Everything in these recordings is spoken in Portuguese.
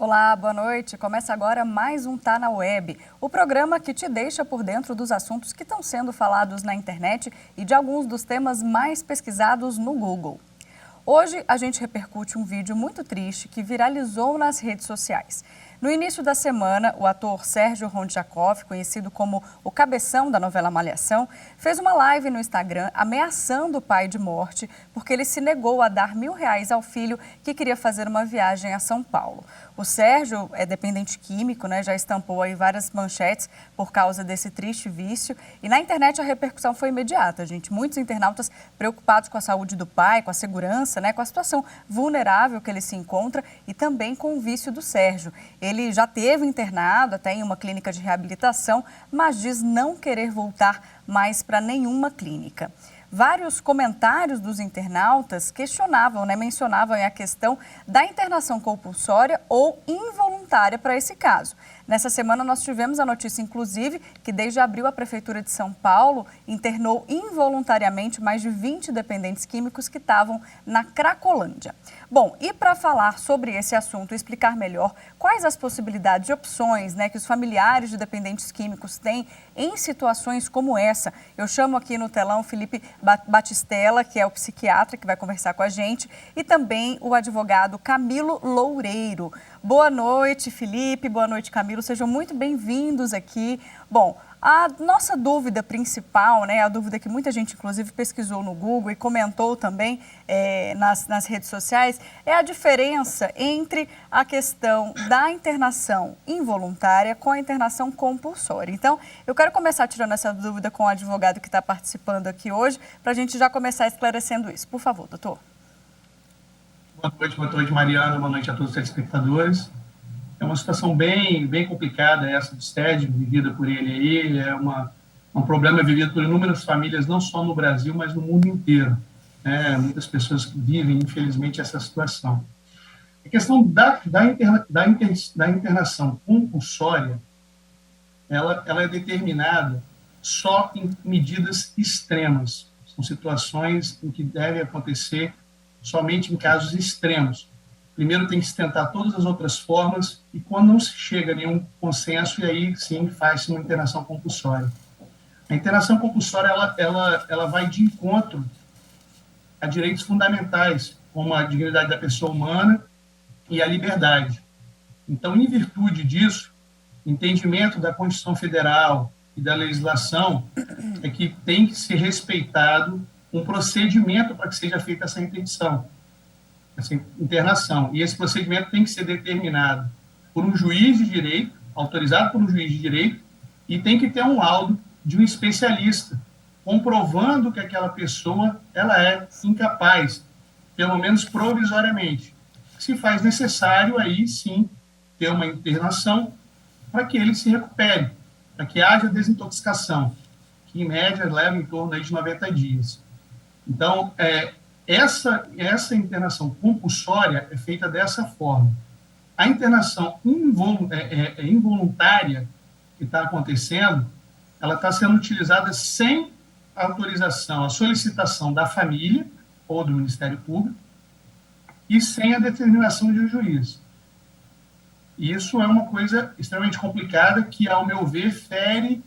Olá, boa noite. Começa agora mais um Tá na Web, o programa que te deixa por dentro dos assuntos que estão sendo falados na internet e de alguns dos temas mais pesquisados no Google. Hoje a gente repercute um vídeo muito triste que viralizou nas redes sociais. No início da semana, o ator Sérgio Rondjakov, conhecido como o cabeção da novela Malhação, fez uma live no Instagram ameaçando o pai de morte porque ele se negou a dar R$1.000 ao filho que queria fazer uma viagem a São Paulo. O Sérgio é dependente químico, já estampou aí várias manchetes por causa desse triste vício. E na internet a repercussão foi imediata, gente. Muitos internautas preocupados com a saúde do pai, com a segurança, com a situação vulnerável que ele se encontra e também com o vício do Sérgio. Ele já teve internado até em uma clínica de reabilitação, mas diz não querer voltar mais para nenhuma clínica. Vários comentários dos internautas questionavam, mencionavam a questão da internação compulsória ou involuntária para esse caso. Nessa semana nós tivemos a notícia, inclusive, que desde abril a Prefeitura de São Paulo internou involuntariamente mais de 20 dependentes químicos que estavam na Cracolândia. Bom, e para falar sobre esse assunto e explicar melhor quais as possibilidades e opções que os familiares de dependentes químicos têm em situações como essa, eu chamo aqui no telão Felipe Batistella, que é o psiquiatra que vai conversar com a gente, e também o advogado Camilo Loureiro. Boa noite, Felipe. Boa noite, Camilo. Sejam muito bem-vindos aqui. Bom, a nossa dúvida principal, a dúvida que muita gente, inclusive, pesquisou no Google e comentou também nas redes sociais, é a diferença entre a questão da internação involuntária com a internação compulsória. Então, eu quero começar tirando essa dúvida com o advogado que está participando aqui hoje, para a gente já começar esclarecendo isso. Por favor, doutor. Boa noite, Mariana. Boa noite a todos os telespectadores. É uma situação bem complicada essa do Sérgio, vivida por ele aí. É um problema vivido por inúmeras famílias, não só no Brasil, mas no mundo inteiro. Muitas pessoas que vivem, infelizmente, essa situação. A questão da internação compulsória, ela é determinada só em medidas extremas. São situações em que deve acontecer somente em casos extremos. Primeiro tem que se tentar todas as outras formas e quando não se chega a nenhum consenso, e aí sim faz-se uma internação compulsória. A internação compulsória ela vai de encontro a direitos fundamentais, como a dignidade da pessoa humana e a liberdade. Então, em virtude disso, entendimento da Constituição Federal e da legislação é que tem que ser respeitado um procedimento para que seja feita essa interdição, essa internação. E esse procedimento tem que ser determinado por um juiz de direito, autorizado por um juiz de direito, e tem que ter um laudo de um especialista, comprovando que aquela pessoa ela é incapaz, pelo menos provisoriamente. Se faz necessário, aí sim, ter uma internação para que ele se recupere, para que haja desintoxicação, que em média leva em torno aí de 90 dias. Então, essa internação compulsória é feita dessa forma. A internação involuntária que está acontecendo, ela está sendo utilizada sem autorização, a solicitação da família ou do Ministério Público e sem a determinação de um juiz. E isso é uma coisa extremamente complicada que, ao meu ver, fere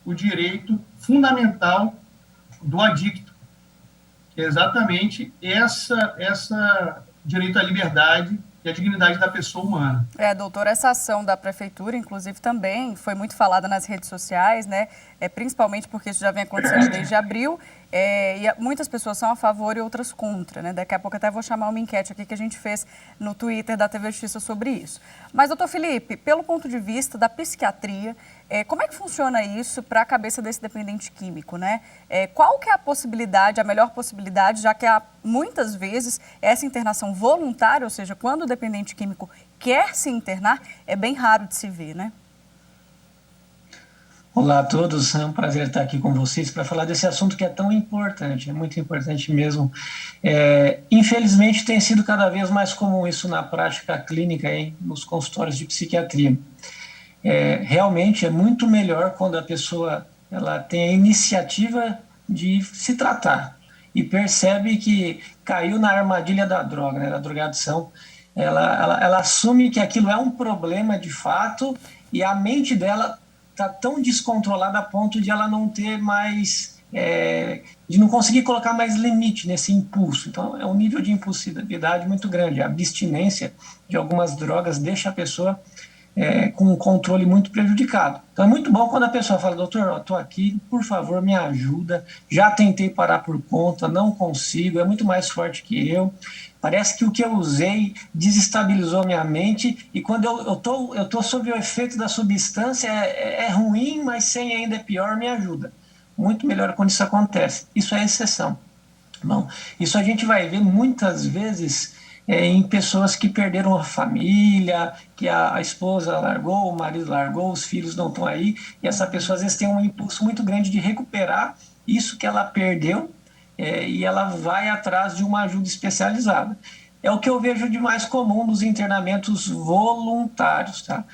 o direito fundamental do adicto, que é exatamente essa direito à liberdade e à dignidade da pessoa humana. Doutor, essa ação da Prefeitura, inclusive, também foi muito falada nas redes sociais, principalmente porque isso já vem acontecendo desde abril, e muitas pessoas são a favor e outras contra, Daqui a pouco até vou chamar uma enquete aqui que a gente fez no Twitter da TV Justiça sobre isso. Mas, doutor Felipe, pelo ponto de vista da psiquiatria, como é que funciona isso para a cabeça desse dependente químico, Qual que é a possibilidade, a melhor possibilidade, já que há muitas vezes essa internação voluntária, ou seja, quando o dependente químico quer se internar, é bem raro de se ver, Olá a todos, é um prazer estar aqui com vocês para falar desse assunto que é tão importante, é muito importante mesmo. Infelizmente tem sido cada vez mais comum isso na prática clínica, nos consultórios de psiquiatria. Realmente é muito melhor quando a pessoa ela tem a iniciativa de se tratar e percebe que caiu na armadilha da droga, da drogadição, Ela assume que aquilo é um problema de fato e a mente dela está tão descontrolada a ponto de ela não ter mais, de não conseguir colocar mais limite nesse impulso. Então, é um nível de impulsividade muito grande. A abstinência de algumas drogas deixa a pessoa com um controle muito prejudicado. Então é muito bom quando a pessoa fala, doutor, eu estou aqui, por favor, me ajuda, já tentei parar por conta, não consigo, é muito mais forte que eu, parece que o que eu usei desestabilizou minha mente, e quando eu tô sob o efeito da substância, é ruim, mas sem ainda é pior, me ajuda. Muito melhor quando isso acontece. Isso é exceção. Bom, isso a gente vai ver muitas vezes em pessoas que perderam a família, que a esposa largou, o marido largou, os filhos não estão aí, e essa pessoa às vezes tem um impulso muito grande de recuperar isso que ela perdeu, e ela vai atrás de uma ajuda especializada. É o que eu vejo de mais comum nos internamentos voluntários, tá?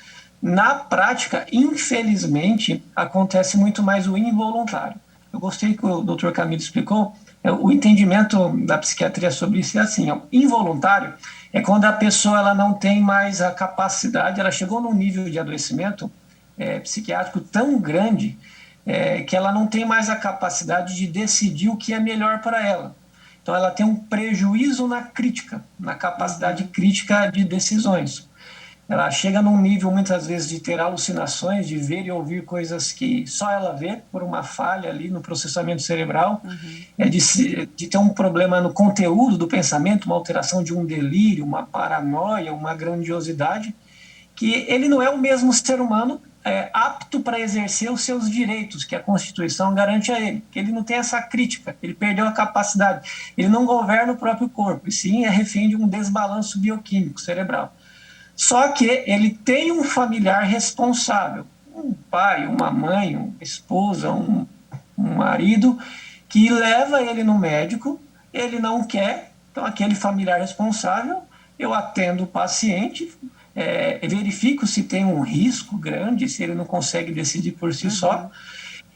Na prática, infelizmente, acontece muito mais o involuntário. Eu gostei que o Dr. Camilo explicou. O entendimento da psiquiatria sobre isso é assim: ó, involuntário é quando a pessoa ela não tem mais a capacidade, ela chegou num nível de adoecimento psiquiátrico tão grande que ela não tem mais a capacidade de decidir o que é melhor para ela. Então ela tem um prejuízo na crítica, na capacidade crítica de decisões. Ela chega num nível, muitas vezes, de ter alucinações, de ver e ouvir coisas que só ela vê, por uma falha ali no processamento cerebral, de ter um problema no conteúdo do pensamento, uma alteração de um delírio, uma paranoia, uma grandiosidade, que ele não é o mesmo ser humano apto para exercer os seus direitos, que a Constituição garante a ele, que ele não tem essa crítica, ele perdeu a capacidade, ele não governa o próprio corpo, e sim é refém de um desbalanço bioquímico cerebral. Só que ele tem um familiar responsável, um pai, uma mãe, uma esposa, um marido, que leva ele no médico, ele não quer, então aquele familiar responsável, eu atendo o paciente, verifico se tem um risco grande, se ele não consegue decidir por si só,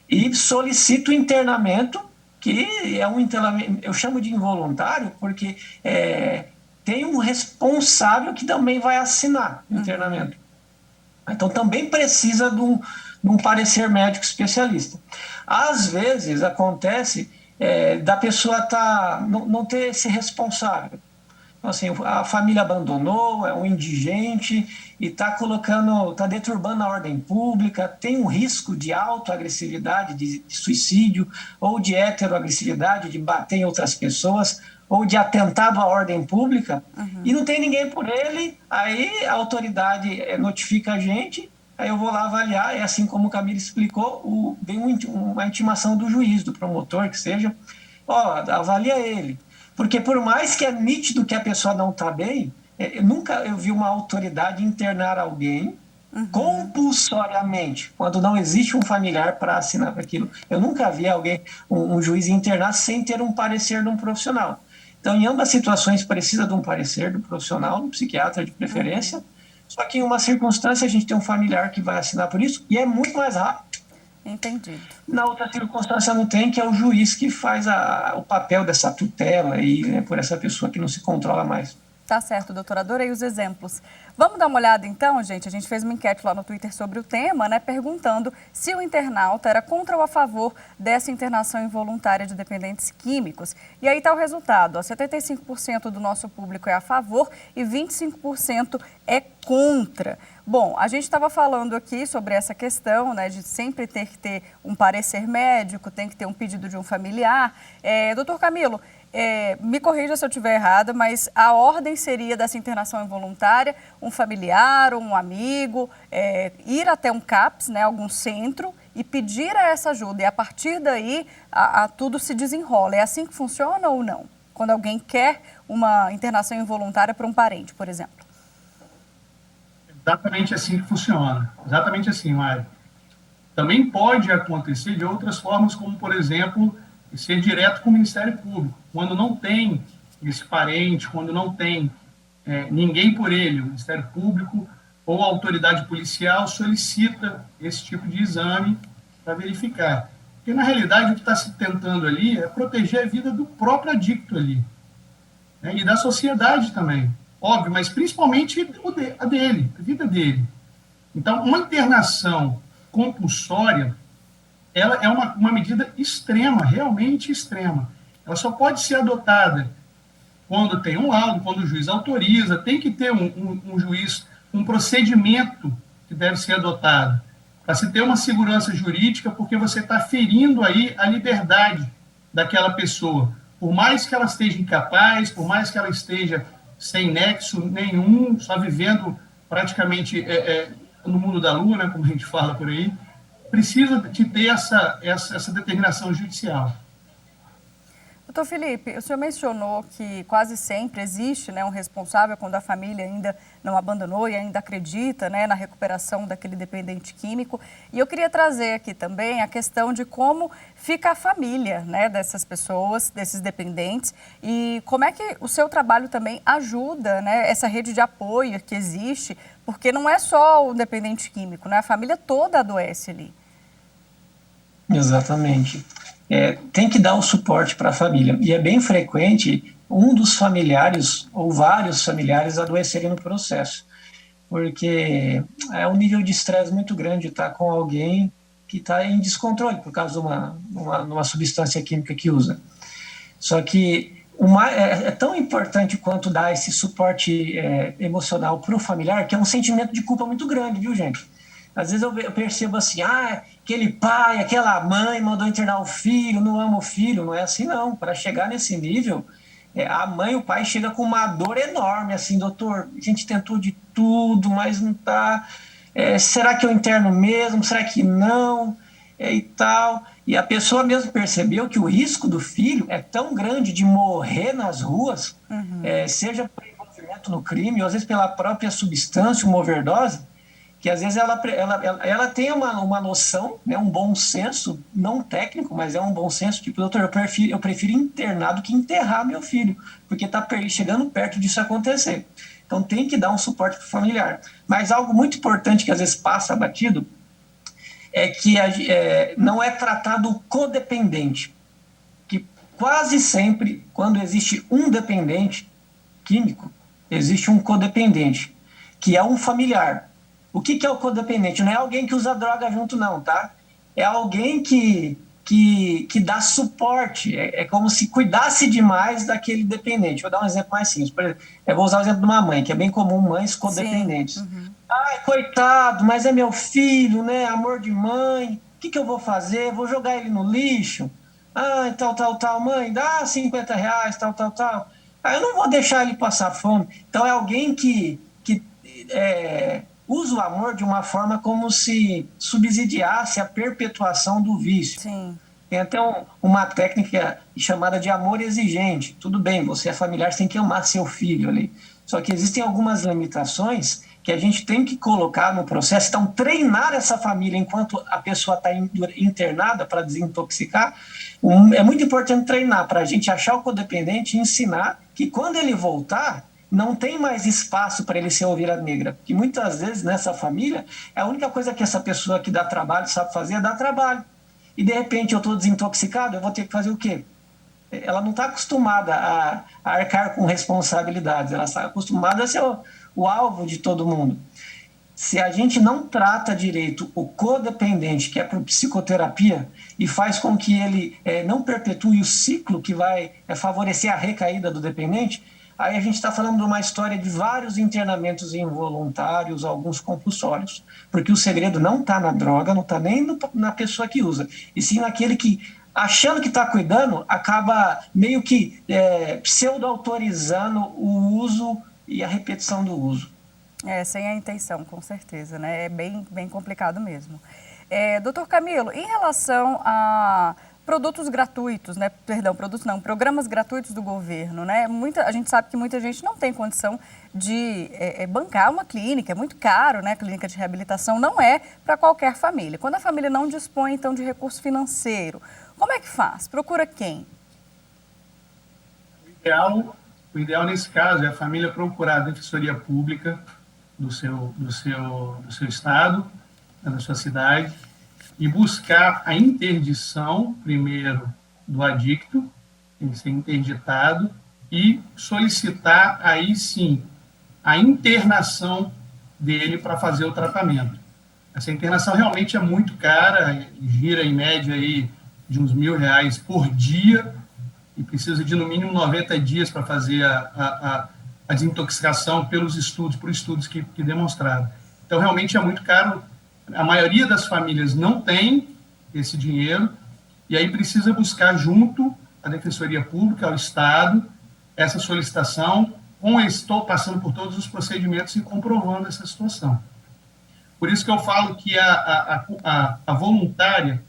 e solicito internamento, que é um internamento, eu chamo de involuntário, porque tem um responsável que também vai assinar o internamento. Então, também precisa de um parecer médico especialista. Às vezes, acontece da pessoa não ter esse responsável. Então, assim, a família abandonou, é um indigente e está deturbando a ordem pública, tem um risco de autoagressividade, de suicídio, ou de heteroagressividade, de bater em outras pessoas, ou de atentado à ordem pública, e não tem ninguém por ele, aí a autoridade notifica a gente, aí eu vou lá avaliar, e assim como o Camilo explicou, vem uma intimação do juiz, do promotor, que seja, avalia ele. Porque por mais que é nítido que a pessoa não está bem, nunca eu vi uma autoridade internar alguém compulsoriamente, quando não existe um familiar para assinar aquilo. Eu nunca vi um juiz internar sem ter um parecer de um profissional. Então, em ambas situações, precisa de um parecer do profissional, do psiquiatra de preferência, só que em uma circunstância a gente tem um familiar que vai assinar por isso, e é muito mais rápido. Entendido. Na outra circunstância não tem, que é o juiz que faz o papel dessa tutela aí, por essa pessoa que não se controla mais. Tá certo, doutora, adorei os exemplos. Vamos dar uma olhada então, gente? A gente fez uma enquete lá no Twitter sobre o tema, né? Perguntando se o internauta era contra ou a favor dessa internação involuntária de dependentes químicos. E aí tá o resultado, 75% do nosso público é a favor e 25% é contra. Bom, a gente estava falando aqui sobre essa questão, né, de sempre ter que ter um parecer médico, tem que ter um pedido de um familiar. Doutor Camilo, me corrija se eu estiver errada, mas a ordem seria dessa internação involuntária, um familiar, um amigo, ir até um CAPS, né, algum centro, e pedir essa ajuda. E a partir daí, tudo se desenrola. É assim que funciona ou não? Quando alguém quer uma internação involuntária para um parente, por exemplo. Exatamente assim que funciona. Exatamente assim, Mário. Também pode acontecer de outras formas, como, por exemplo, ser direto com o Ministério Público. Quando não tem esse parente, quando não tem ninguém por ele, o Ministério Público ou a autoridade policial solicita esse tipo de exame para verificar. Porque, na realidade, o que está se tentando ali é proteger a vida do próprio adicto ali, né, e da sociedade também. óbvio, mas principalmente a dele, a vida dele. Então, uma internação compulsória, ela é uma medida extrema, realmente extrema. Ela só pode ser adotada quando tem um laudo, quando o juiz autoriza, tem que ter um juiz, um procedimento que deve ser adotado, para se ter uma segurança jurídica, porque você está ferindo aí a liberdade daquela pessoa. Por mais que ela esteja incapaz, por mais que ela esteja sem nexo nenhum, só vivendo praticamente no mundo da lua, né, como a gente fala por aí, precisa de ter essa determinação judicial. Doutor Felipe, o senhor mencionou que quase sempre existe, né, um responsável quando a família ainda não abandonou e ainda acredita, né, na recuperação daquele dependente químico. E eu queria trazer aqui também a questão de como fica a família, né, dessas pessoas, desses dependentes, e como é que o seu trabalho também ajuda, né, essa rede de apoio que existe, porque não é só o dependente químico, né, a família toda adoece ali. Exatamente. Tem que dar o suporte para a família. E é bem frequente um dos familiares ou vários familiares adoecerem no processo, porque é um nível de estresse muito grande estar com alguém que está em descontrole por causa de uma substância química que usa. Só que é tão importante quanto dar esse suporte emocional para o familiar, que é um sentimento de culpa muito grande, viu, gente? Às vezes eu percebo assim, aquele pai, aquela mãe mandou internar o filho, não ama o filho. Não é assim, não. Para chegar nesse nível, a mãe e o pai chegam com uma dor enorme, assim, doutor, a gente tentou de tudo, mas não está. Será que eu interno mesmo? Será que não? E tal. E a pessoa mesmo percebeu que o risco do filho é tão grande de morrer nas ruas, seja por envolvimento no crime, ou às vezes pela própria substância, uma overdose, que às vezes ela tem uma noção, né, um bom senso, não técnico, mas é um bom senso, tipo, doutor, eu prefiro internar do que enterrar meu filho, porque está chegando perto disso acontecer. Então tem que dar um suporte para o familiar. Mas algo muito importante que às vezes passa batido é que não é tratado o codependente, que quase sempre, quando existe um dependente químico, existe um codependente, que é um familiar. O que é o codependente? Não é alguém que usa droga junto, não, tá? É alguém que dá suporte. É como se cuidasse demais daquele dependente. Vou dar um exemplo mais simples. Por exemplo, eu vou usar o exemplo de uma mãe, que é bem comum, mães codependentes. Ai, coitado, mas é meu filho, né? Amor de mãe. O que eu vou fazer? Vou jogar ele no lixo? Tal, mãe, dá R$50, tal. Eu não vou deixar ele passar fome. Então é alguém que usa o amor de uma forma como se subsidiasse a perpetuação do vício. Sim. Tem até uma técnica chamada de amor exigente. Tudo bem, você é familiar, você tem que amar seu filho ali. Só que existem algumas limitações que a gente tem que colocar no processo. Então, treinar essa família enquanto a pessoa está internada para desintoxicar, é muito importante treinar para a gente achar o codependente e ensinar que quando ele voltar, não tem mais espaço para ele ser ovelha negra, porque muitas vezes nessa família, a única coisa que essa pessoa que dá trabalho sabe fazer é dar trabalho. E de repente eu estou desintoxicado, eu vou ter que fazer o quê? Ela não está acostumada a arcar com responsabilidades, ela está acostumada a ser o alvo de todo mundo. Se a gente não trata direito o codependente, que é por psicoterapia, e faz com que ele não perpetue o ciclo que vai favorecer a recaída do dependente, aí a gente está falando de uma história de vários internamentos involuntários, alguns compulsórios, porque o segredo não está na droga, não está nem na pessoa que usa, e sim naquele que, achando que está cuidando, acaba meio que pseudo-autorizando o uso e a repetição do uso. Sem a intenção, com certeza, né? É bem complicado mesmo. Doutor Camilo, em relação a produtos gratuitos, né? Perdão, programas gratuitos do governo, né? A gente sabe que muita gente não tem condição de bancar uma clínica, é muito caro, né? Clínica de reabilitação não é para qualquer família. Quando a família não dispõe, então, de recurso financeiro, como é que faz? Procura quem? O ideal nesse caso é a família procurar a defensoria pública do seu estado, da sua cidade, e buscar a interdição, primeiro, do adicto, tem que ser interditado, e solicitar, aí sim, a internação dele para fazer o tratamento. Essa internação realmente é muito cara, gira em média aí de uns R$1.000 por dia, e precisa de no mínimo 90 dias para fazer a desintoxicação por estudos que demonstraram. Então, realmente é muito caro. A maioria das famílias não tem esse dinheiro, e aí precisa buscar junto à Defensoria Pública, ao Estado, essa solicitação, estou passando por todos os procedimentos e comprovando essa situação. Por isso que eu falo que a voluntária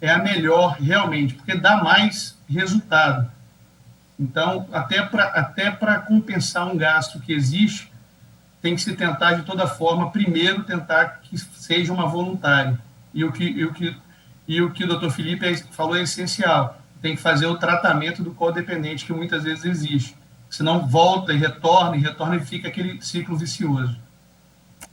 é a melhor realmente, porque dá mais resultado. Então, até para compensar um gasto que existe, tem que se tentar de toda forma, primeiro tentar que seja uma voluntária. E o que o doutor Felipe falou é essencial, tem que fazer o tratamento do codependente que muitas vezes existe. Senão volta e retorna e fica aquele ciclo vicioso.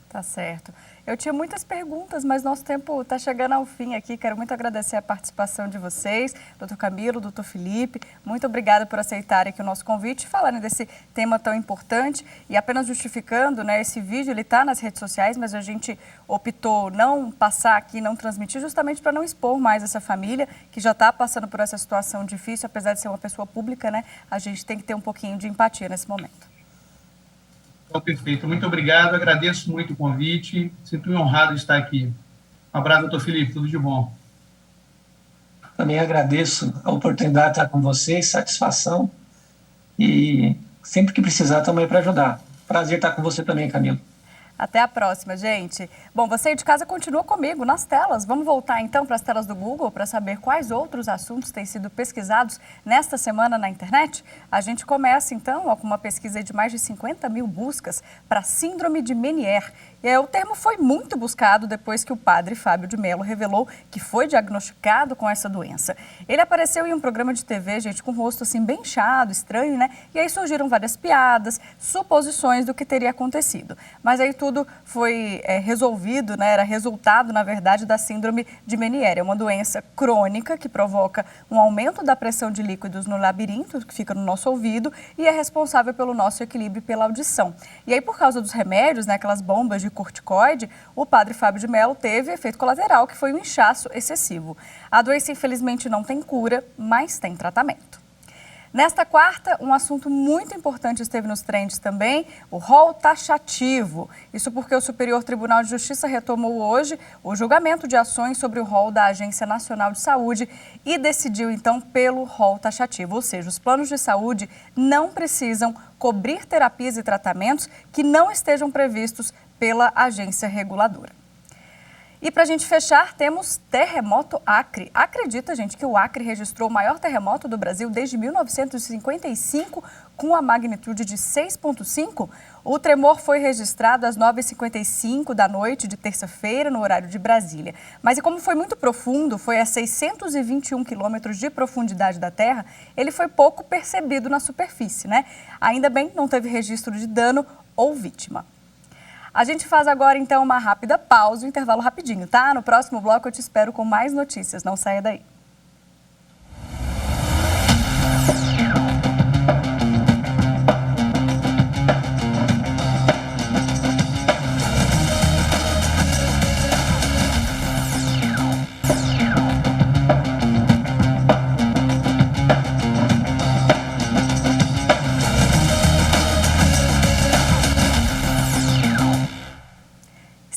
Tá certo. Eu tinha muitas perguntas, mas nosso tempo está chegando ao fim aqui. Quero muito agradecer a participação de vocês, doutor Camilo, doutor Felipe. Muito obrigada por aceitarem aqui o nosso convite e falarem desse tema tão importante. E apenas justificando, né, esse vídeo ele está nas redes sociais, mas a gente optou não passar aqui, não transmitir, justamente para não expor mais essa família que já está passando por essa situação difícil, apesar de ser uma pessoa pública, né? A gente tem que ter um pouquinho de empatia nesse momento. Então, perfeito. Muito obrigado. Agradeço muito o convite. Sinto-me honrado de estar aqui. Um abraço, doutor Felipe. Tudo de bom. Também agradeço a oportunidade de estar com vocês. Satisfação. E sempre que precisar, também para ajudar. Prazer estar com você também, Camilo. Até a próxima, gente. Bom, você aí de casa continua comigo nas telas. Vamos voltar então para as telas do Google para saber quais outros assuntos têm sido pesquisados nesta semana na internet. A gente começa então com uma pesquisa de mais de 50 mil buscas para síndrome de Meniere. E o termo foi muito buscado depois que o padre Fábio de Mello revelou que foi diagnosticado com essa doença. Ele apareceu em um programa de TV, gente, com o rosto assim bem inchado, estranho, né? E aí surgiram várias piadas, suposições do que teria acontecido. Mas aí tudo foi resolvido, né? Era resultado, na verdade, da síndrome de Meniere. É uma doença crônica que provoca um aumento da pressão de líquidos no labirinto, que fica no nosso ouvido, e é responsável pelo nosso equilíbrio e pela audição. E aí, por causa dos remédios, né, aquelas bombas de corticoide, o padre Fábio de Mello teve efeito colateral, que foi um inchaço excessivo. A doença, infelizmente, não tem cura, mas tem tratamento. Nesta quarta, um assunto muito importante esteve nos trends também, o rol taxativo. Isso porque o Superior Tribunal de Justiça retomou hoje o julgamento de ações sobre o rol da Agência Nacional de Saúde e decidiu então pelo rol taxativo, ou seja, os planos de saúde não precisam cobrir terapias e tratamentos que não estejam previstos pela agência reguladora. E para a gente fechar, temos terremoto Acre. Acredita, gente, que o Acre registrou o maior terremoto do Brasil desde 1955, com a magnitude de 6,5? O tremor foi registrado às 9h55 da noite de terça-feira, no horário de Brasília. Mas e como foi muito profundo, foi a 621 quilômetros de profundidade da Terra, ele foi pouco percebido na superfície, né? Ainda bem, não teve registro de dano ou vítima. A gente faz agora, então, uma rápida pausa, um intervalo rapidinho, tá? No próximo bloco eu te espero com mais notícias. Não saia daí.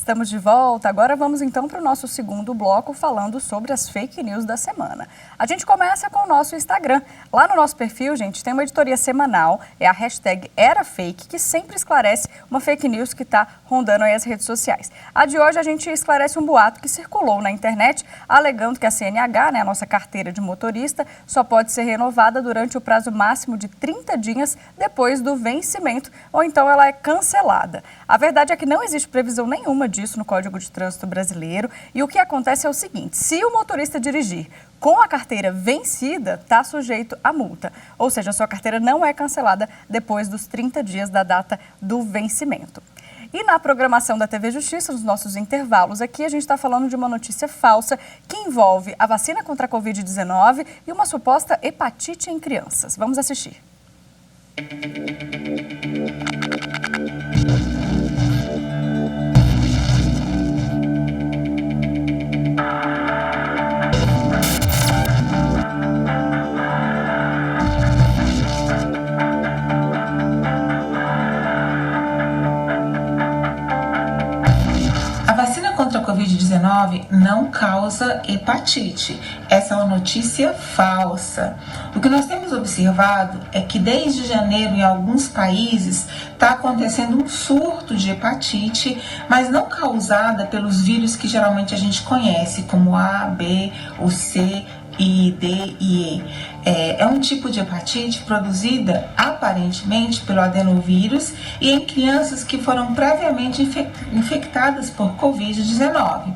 Estamos de volta. Agora vamos então para o nosso segundo bloco falando sobre as fake news da semana. A gente começa com o nosso Instagram. Lá no nosso perfil, gente, tem uma editoria semanal, é a hashtag #EraFake, que sempre esclarece uma fake news que está rondando aí as redes sociais. A de hoje a gente esclarece um boato que circulou na internet, alegando que a CNH, né, a nossa carteira de motorista, só pode ser renovada durante o prazo máximo de 30 dias depois do vencimento, ou então ela é cancelada. A verdade é que não existe previsão nenhuma disso no Código de Trânsito Brasileiro, e o que acontece é o seguinte: se o motorista dirigir com a carteira vencida, está sujeito a multa, ou seja, a sua carteira não é cancelada depois dos 30 dias da data do vencimento. E na programação da TV Justiça, nos nossos intervalos aqui, a gente está falando de uma notícia falsa que envolve a vacina contra a Covid-19 e uma suposta hepatite em crianças. Vamos assistir. contra a Covid-19 não causa hepatite. Essa é uma notícia falsa. O que nós temos observado é que desde janeiro, em alguns países, está acontecendo um surto de hepatite, mas não causada pelos vírus que geralmente a gente conhece, como A, B, o C, I, D e E. É um tipo de hepatite produzida aparentemente pelo adenovírus e em crianças que foram previamente infectadas por Covid-19.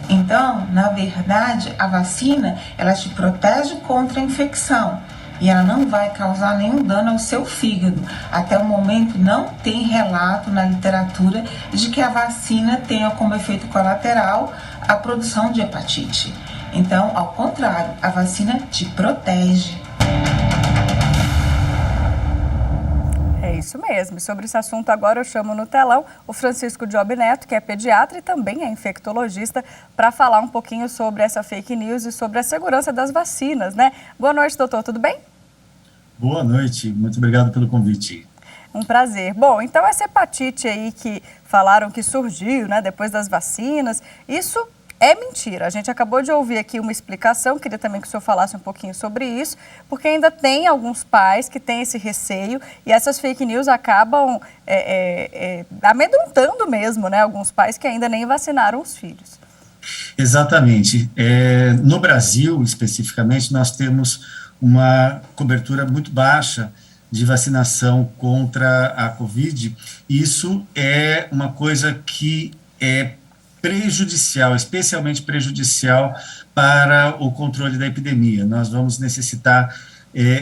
Então, na verdade, a vacina ela te protege contra a infecção e ela não vai causar nenhum dano ao seu fígado. Até o momento não tem relato na literatura de que a vacina tenha como efeito colateral a produção de hepatite. Então, ao contrário, a vacina te protege. É isso mesmo. E sobre esse assunto agora eu chamo no telão o Francisco Job Neto, que é pediatra e também é infectologista, para falar um pouquinho sobre essa fake news e sobre a segurança das vacinas, né? Boa noite, doutor, tudo bem? Boa noite, muito obrigado pelo convite. Um prazer. Bom, então essa hepatite aí que falaram que surgiu, né, depois das vacinas, isso é mentira. A gente acabou de ouvir aqui uma explicação, queria também que o senhor falasse um pouquinho sobre isso, porque ainda tem alguns pais que têm esse receio e essas fake news acabam amedrontando mesmo, né, alguns pais que ainda nem vacinaram os filhos. Exatamente. No Brasil, especificamente, nós temos uma cobertura muito baixa de vacinação contra a Covid. Isso é uma coisa que é prejudicial, especialmente prejudicial para o controle da epidemia. Nós vamos necessitar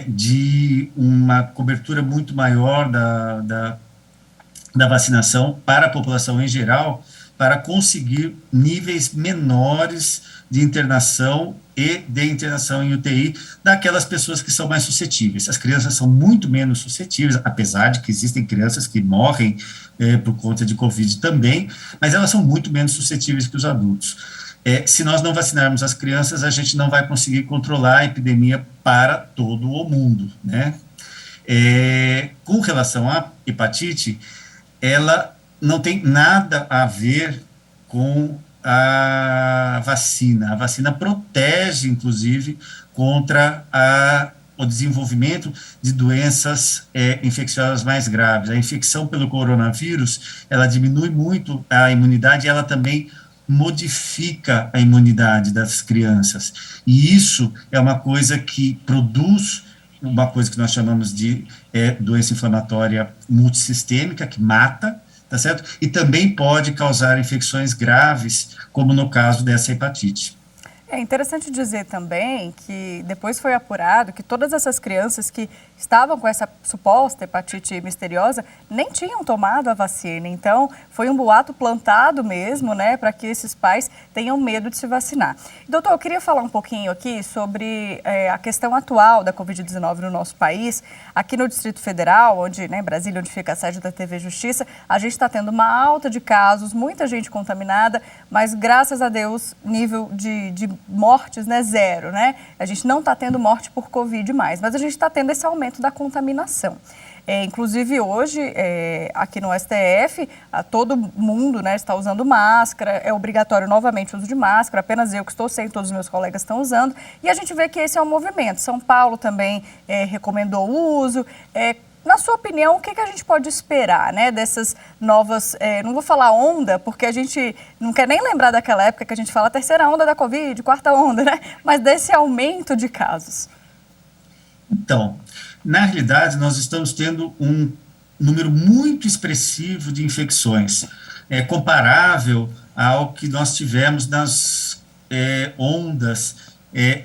de uma cobertura muito maior da vacinação para a população em geral, para conseguir níveis menores de internação e de internação em UTI daquelas pessoas que são mais suscetíveis. As crianças são muito menos suscetíveis, apesar de que existem crianças que morrem por conta de Covid também, mas elas são muito menos suscetíveis que os adultos. Se nós não vacinarmos as crianças, a gente não vai conseguir controlar a epidemia para todo o mundo, né? Com relação à hepatite, ela não tem nada a ver com a vacina. A vacina protege, inclusive, contra o desenvolvimento de doenças infecciosas mais graves. A infecção pelo coronavírus, ela diminui muito a imunidade e ela também modifica a imunidade das crianças. E isso é uma coisa que produz uma coisa que nós chamamos de doença inflamatória multissistêmica, que mata, tá certo? E também pode causar infecções graves, como no caso dessa hepatite. É interessante dizer também que depois foi apurado que todas essas crianças que estavam com essa suposta hepatite misteriosa nem tinham tomado a vacina. Então, foi um boato plantado mesmo, né, para que esses pais tenham medo de se vacinar. Doutor, eu queria falar um pouquinho aqui sobre a questão atual da Covid-19 no nosso país. Aqui no Distrito Federal, onde, né, Brasília, onde fica a sede da TV Justiça, a gente está tendo uma alta de casos, muita gente contaminada, mas graças a Deus, nível de mortes, né, zero, né? A gente não está tendo morte por Covid mais, mas a gente está tendo esse aumento da contaminação. Inclusive hoje, aqui no STF, todo mundo, né, está usando máscara, é obrigatório novamente o uso de máscara, apenas eu que estou sem, todos os meus colegas estão usando, e a gente vê que esse é um movimento. São Paulo também recomendou o uso. Na sua opinião, o que a gente pode esperar, né, dessas novas, não vou falar onda, porque a gente não quer nem lembrar daquela época que a gente fala terceira onda da Covid, quarta onda, né, mas desse aumento de casos? Então, na realidade, nós estamos tendo um número muito expressivo de infecções, comparável ao que nós tivemos nas ondas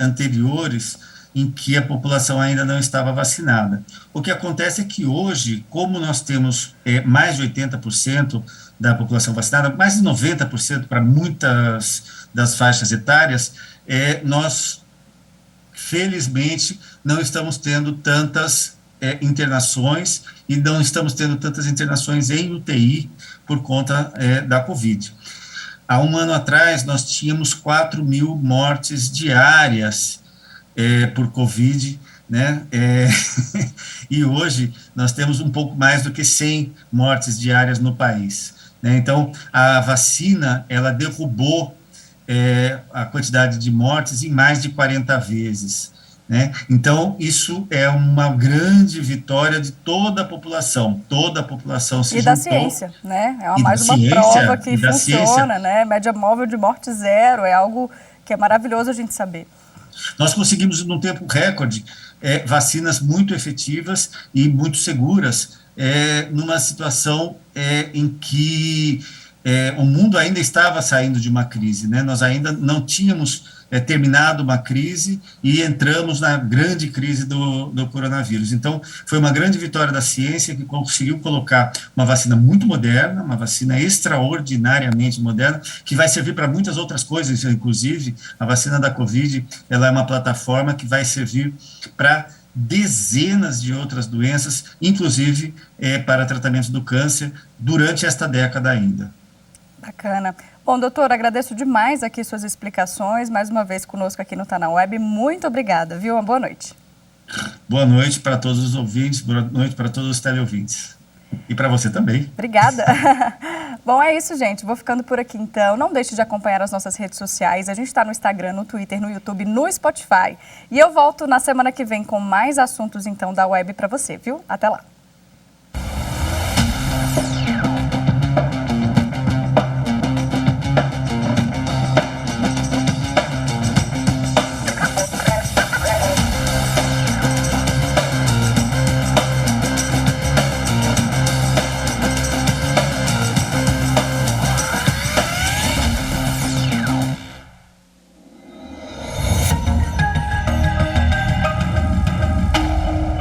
anteriores, em que a população ainda não estava vacinada. O que acontece é que hoje, como nós temos mais de 80% da população vacinada, mais de 90% para muitas das faixas etárias, nós, felizmente, não estamos tendo tantas internações e não estamos tendo tantas internações em UTI por conta da Covid. Há um ano atrás, nós tínhamos 4.000 mortes diárias por Covid, né? E hoje nós temos um pouco mais do que 100 mortes diárias no país. né? Então, a vacina, ela derrubou a quantidade de mortes em mais de 40 vezes. Né? Então, isso é uma grande vitória de toda a população se e da juntou. ciência, né? É mais uma prova que funciona, né? Média móvel de morte zero, é algo que é maravilhoso a gente saber. Nós conseguimos, num tempo recorde, vacinas muito efetivas e muito seguras, numa situação em que o mundo ainda estava saindo de uma crise, né? Nós ainda não tínhamos terminado uma crise e entramos na grande crise do coronavírus. Então, foi uma grande vitória da ciência que conseguiu colocar uma vacina muito moderna, uma vacina extraordinariamente moderna, que vai servir para muitas outras coisas, inclusive a vacina da Covid, ela é uma plataforma que vai servir para dezenas de outras doenças, inclusive para tratamento do câncer, durante esta década ainda. Bacana. Bom, doutor, agradeço demais aqui suas explicações, mais uma vez conosco aqui no Tá Na Web. Muito obrigada, viu? Uma boa noite. Boa noite para todos os ouvintes, boa noite para todos os teleouvintes. E para você também. Obrigada. Bom, é isso, gente. Vou ficando por aqui, então. Não deixe de acompanhar as nossas redes sociais. A gente está no Instagram, no Twitter, no YouTube, no Spotify. E eu volto na semana que vem com mais assuntos, então, da web para você, viu? Até lá.